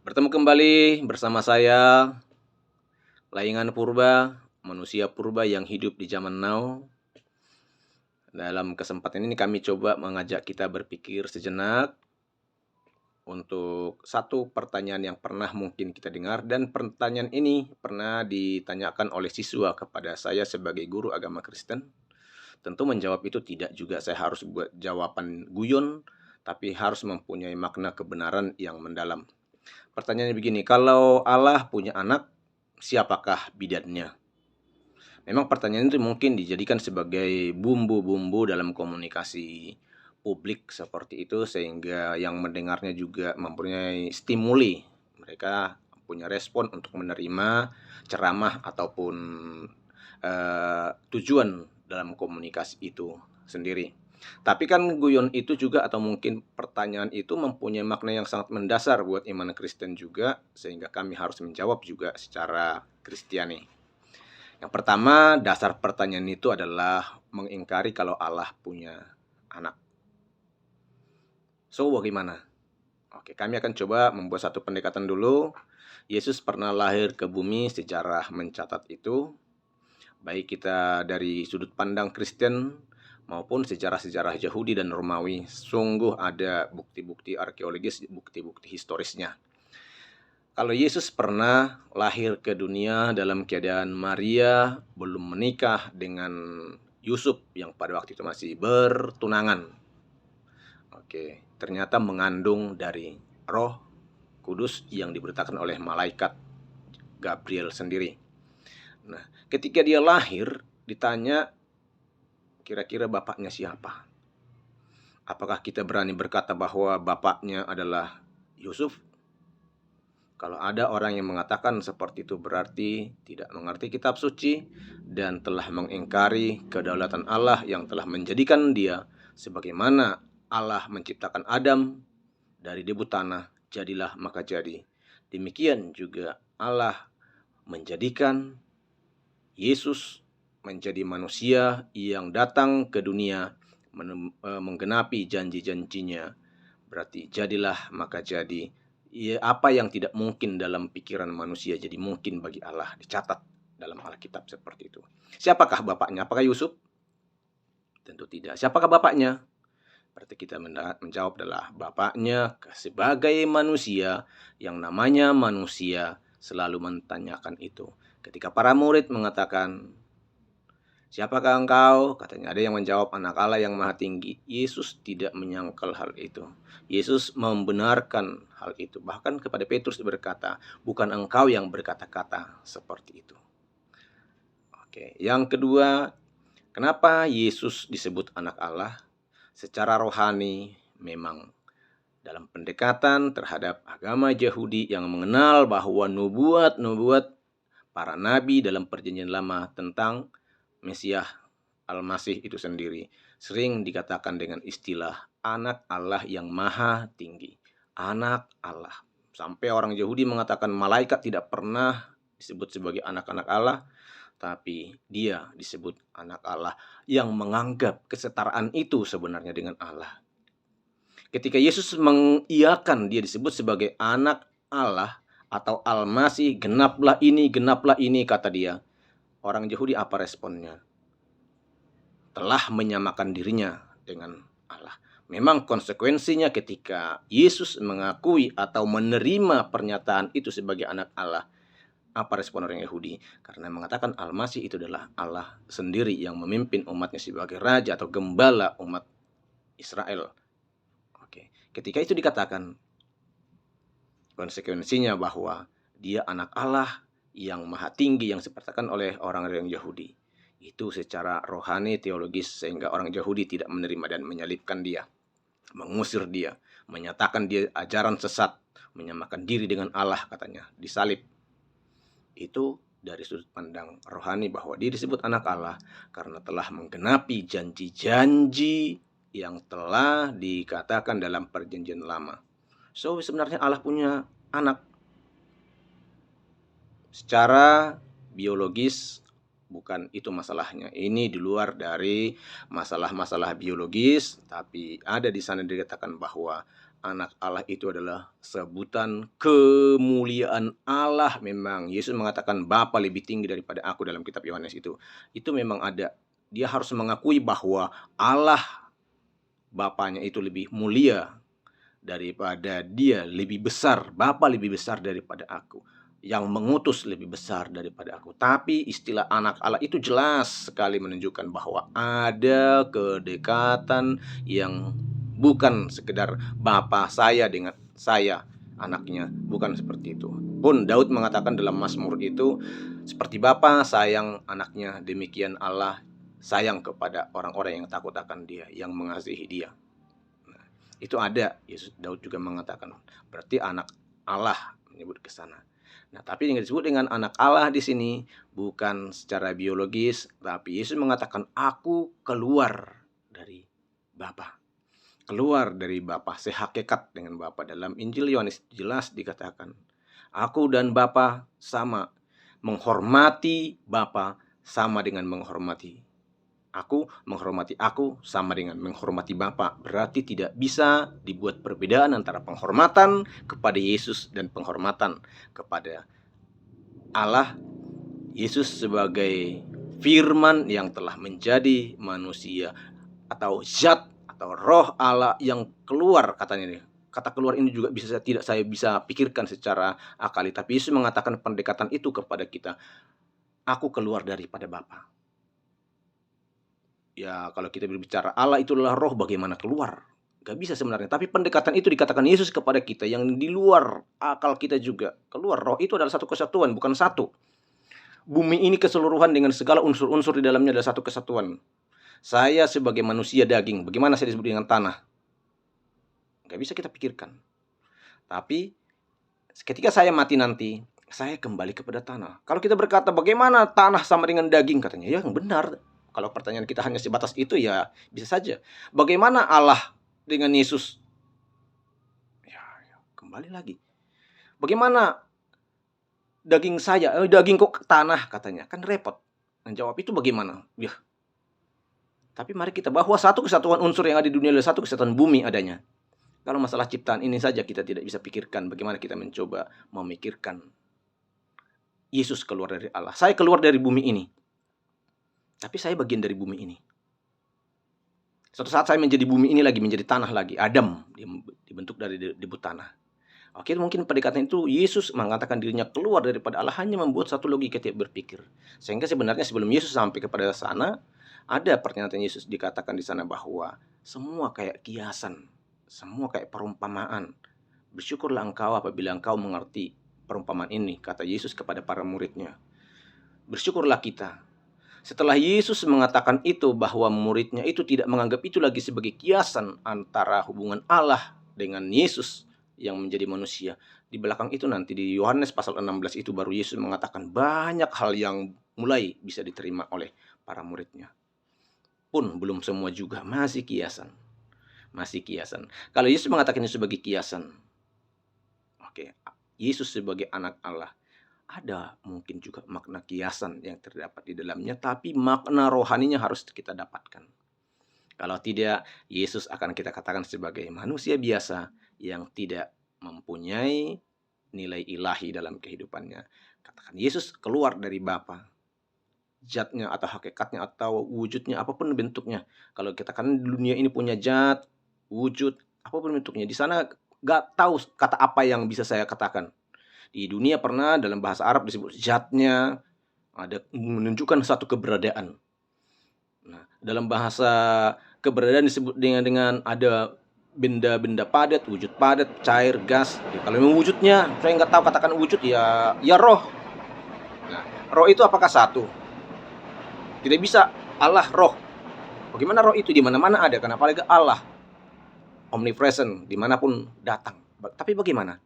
Bertemu kembali bersama saya, Laingan Purba, manusia purba yang hidup di zaman now. Dalam kesempatan ini kami coba mengajak kita berpikir sejenak untuk satu pertanyaan yang pernah mungkin kita dengar, dan pertanyaan ini pernah ditanyakan oleh siswa kepada saya sebagai guru agama Kristen. Tentu menjawab itu tidak juga saya harus buat jawaban guyon, tapi harus mempunyai makna kebenaran yang mendalam. Pertanyaannya begini, kalau Allah punya anak, siapakah bidannya? Memang pertanyaan itu mungkin dijadikan sebagai bumbu-bumbu dalam komunikasi publik seperti itu, sehingga yang mendengarnya juga mempunyai stimuli. Mereka punya respon untuk menerima ceramah ataupun tujuan dalam komunikasi itu sendiri. Tapi kan guyon itu juga, atau mungkin pertanyaan itu mempunyai makna yang sangat mendasar buat iman Kristen juga, sehingga kami harus menjawab juga secara Kristiani. Yang pertama, dasar pertanyaan itu adalah mengingkari kalau Allah punya anak. So, bagaimana? Oke, kami akan coba membuat satu pendekatan dulu. Yesus pernah lahir ke bumi, sejarah mencatat itu. Baik kita dari sudut pandang Kristen maupun sejarah-sejarah Yahudi dan Romawi, sungguh ada bukti-bukti arkeologis, bukti-bukti historisnya. Kalau Yesus pernah lahir ke dunia dalam keadaan Maria belum menikah dengan Yusuf yang pada waktu itu masih bertunangan. Oke, ternyata mengandung dari Roh Kudus yang diberitakan oleh malaikat Gabriel sendiri. Nah, ketika dia lahir, ditanya kira-kira bapaknya siapa? Apakah kita berani berkata bahwa bapaknya adalah Yusuf? Kalau ada orang yang mengatakan seperti itu, berarti tidak mengerti kitab suci dan telah mengingkari kedaulatan Allah yang telah menjadikan dia sebagaimana Allah menciptakan Adam dari debu tanah, jadilah maka jadi. Demikian juga Allah menjadikan Yesus menjadi manusia yang datang ke dunia menggenapi janji-janjinya. Berarti jadilah maka jadi. Ya, apa yang tidak mungkin dalam pikiran manusia jadi mungkin bagi Allah, dicatat dalam Alkitab seperti itu. Siapakah bapaknya? Apakah Yusuf? Tentu tidak. Siapakah bapaknya? Berarti kita menjawab adalah bapaknya sebagai manusia, yang namanya manusia selalu menanyakan itu. Ketika para murid mengatakan, siapakah engkau? Katanya ada yang menjawab, anak Allah yang maha tinggi. Yesus tidak menyangkal hal itu. Yesus membenarkan hal itu. Bahkan kepada Petrus berkata, bukan engkau yang berkata-kata seperti itu. Oke, yang kedua, kenapa Yesus disebut anak Allah? Secara rohani memang dalam pendekatan terhadap agama Yahudi yang mengenal bahwa nubuat-nubuat para nabi dalam perjanjian lama tentang Mesias Al-Masih itu sendiri sering dikatakan dengan istilah anak Allah yang maha tinggi. Anak Allah. Sampai orang Yahudi mengatakan malaikat tidak pernah disebut sebagai anak-anak Allah, tapi dia disebut anak Allah yang menganggap kesetaraan itu sebenarnya dengan Allah. Ketika Yesus mengiyakan dia disebut sebagai anak Allah atau Al-Masih, genaplah ini, kata dia. Orang Yahudi apa responnya? Telah menyamakan dirinya dengan Allah. Memang konsekuensinya ketika Yesus mengakui atau menerima pernyataan itu sebagai anak Allah, apa respon orang Yahudi? Karena mengatakan Al-Masih itu adalah Allah sendiri yang memimpin umatnya sebagai raja atau gembala umat Israel. Oke. Ketika itu dikatakan, konsekuensinya bahwa dia anak Allah yang maha tinggi yang diperkatakan oleh orang-orang Yahudi. Itu secara rohani teologis, sehingga orang Yahudi tidak menerima dan menyalibkan dia, mengusir dia, menyatakan dia ajaran sesat, menyamakan diri dengan Allah katanya, disalib. Itu dari sudut pandang rohani bahwa dia disebut anak Allah karena telah menggenapi janji-janji yang telah dikatakan dalam perjanjian lama. So, sebenarnya Allah punya anak. Secara biologis bukan itu masalahnya. Ini di luar dari masalah-masalah biologis, tapi ada di sana dikatakan bahwa anak Allah itu adalah sebutan kemuliaan Allah memang. Yesus mengatakan Bapa lebih tinggi daripada aku dalam kitab Yohanes itu. Itu memang ada. Dia harus mengakui bahwa Allah Bapaknya itu lebih mulia daripada dia, lebih besar. Bapa lebih besar daripada aku. Yang mengutus lebih besar daripada aku. Tapi istilah anak Allah itu jelas sekali menunjukkan bahwa ada kedekatan yang bukan sekedar Bapa saya dengan saya anaknya, bukan seperti itu. Pun Daud mengatakan dalam Mazmur itu, seperti Bapa sayang anaknya, demikian Allah sayang kepada orang-orang yang takut akan Dia, yang mengasihi Dia. Nah, itu ada. Yesus, Daud juga mengatakan, berarti anak Allah menyebut ke sana. Nah, tapi yang disebut dengan anak Allah di sini bukan secara biologis, tapi Yesus mengatakan aku keluar dari Bapa. Keluar dari Bapa, sehakikat dengan Bapa. Dalam Injil Yohanes jelas dikatakan, aku dan Bapa sama, menghormati Bapa sama dengan menghormati aku, menghormati aku sama dengan menghormati Bapa. Berarti tidak bisa dibuat perbedaan antara penghormatan kepada Yesus dan penghormatan kepada Allah. Yesus sebagai firman yang telah menjadi manusia, atau zat atau roh Allah yang keluar, katanya nih. Kata keluar ini juga tidak saya bisa pikirkan secara akali, tapi Yesus mengatakan pendekatan itu kepada kita. Aku keluar daripada Bapa. Ya, kalau kita berbicara Allah itu adalah roh, bagaimana keluar? Gak bisa sebenarnya. Tapi pendekatan itu dikatakan Yesus kepada kita yang di luar akal kita juga. Keluar, roh itu adalah satu kesatuan, bukan satu. Bumi ini keseluruhan dengan segala unsur-unsur di dalamnya adalah satu kesatuan. Saya sebagai manusia daging, bagaimana saya disebut dengan tanah? Gak bisa kita pikirkan. Tapi ketika saya mati nanti, saya kembali kepada tanah. Kalau kita berkata bagaimana tanah sama dengan daging, katanya, ya benar. Kalau pertanyaan kita hanya sebatas itu, ya bisa saja. Bagaimana Allah dengan Yesus? Ya, kembali lagi. Bagaimana daging saya? Daging kok tanah, katanya. Kan repot. Menjawab itu bagaimana? Ya. Tapi mari kita, bahwa satu kesatuan unsur yang ada di dunia adalah satu kesatuan bumi adanya. Kalau masalah ciptaan ini saja kita tidak bisa pikirkan, bagaimana kita mencoba memikirkan Yesus keluar dari Allah. Saya keluar dari bumi ini, tapi saya bagian dari bumi ini. Suatu saat saya menjadi bumi ini lagi, menjadi tanah lagi. Adam dibentuk dari debu tanah. Oke, mungkin pendekatan itu Yesus mengatakan dirinya keluar daripada Allah hanya membuat satu logika tidak berpikir. Sehingga sebenarnya sebelum Yesus sampai kepada sana, ada pernyataan Yesus dikatakan di sana bahwa semua kayak kiasan, semua kayak perumpamaan. Bersyukurlah engkau apabila engkau mengerti perumpamaan ini, kata Yesus kepada para muridnya. Bersyukurlah kita. Setelah Yesus mengatakan itu, bahwa muridnya itu tidak menganggap itu lagi sebagai kiasan antara hubungan Allah dengan Yesus yang menjadi manusia. Di belakang itu nanti di Yohanes pasal 16 itu baru Yesus mengatakan banyak hal yang mulai bisa diterima oleh para muridnya. Pun belum semua juga, masih kiasan. Masih kiasan. Kalau Yesus mengatakan itu sebagai kiasan, oke, Yesus sebagai anak Allah, ada mungkin juga makna kiasan yang terdapat di dalamnya, tapi makna rohaninya harus kita dapatkan. Kalau tidak, Yesus akan kita katakan sebagai manusia biasa yang tidak mempunyai nilai ilahi dalam kehidupannya. Katakan Yesus keluar dari Bapa, zatnya atau hakikatnya atau wujudnya apapun bentuknya. Kalau kita kan dunia ini punya zat, wujud, apapun bentuknya, di sana gak tahu kata apa yang bisa saya katakan. Di dunia pernah dalam bahasa Arab disebut zatnya, ada menunjukkan satu keberadaan. Nah, dalam bahasa keberadaan disebut dengan ada benda-benda padat, wujud padat, cair, gas. Ya, kalau memang wujudnya saya nggak tahu, katakan wujud ya roh. Nah, roh itu apakah satu? Tidak bisa Allah roh. Bagaimana roh itu? Di mana-mana ada, karena apalagi Allah omnipresent, dimanapun datang. Tapi bagaimana?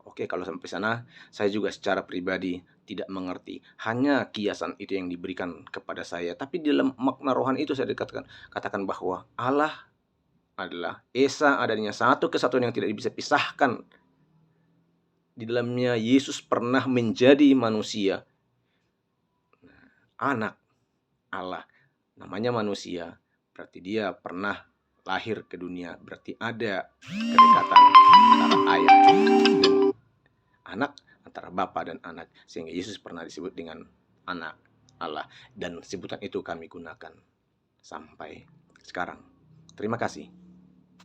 Oke, kalau sampai sana, saya juga secara pribadi tidak mengerti. Hanya kiasan itu yang diberikan kepada saya. Tapi dalam makna rohani itu saya katakan bahwa Allah adalah Esa, adanya satu kesatuan yang tidak bisa pisahkan. Di dalamnya Yesus pernah menjadi manusia. Anak Allah, namanya manusia, berarti dia pernah lahir ke dunia, berarti ada kedekatan antara ayah dan anak, antara bapa dan anak, sehingga Yesus pernah disebut dengan anak Allah, dan sebutan itu kami gunakan sampai sekarang. Terima kasih.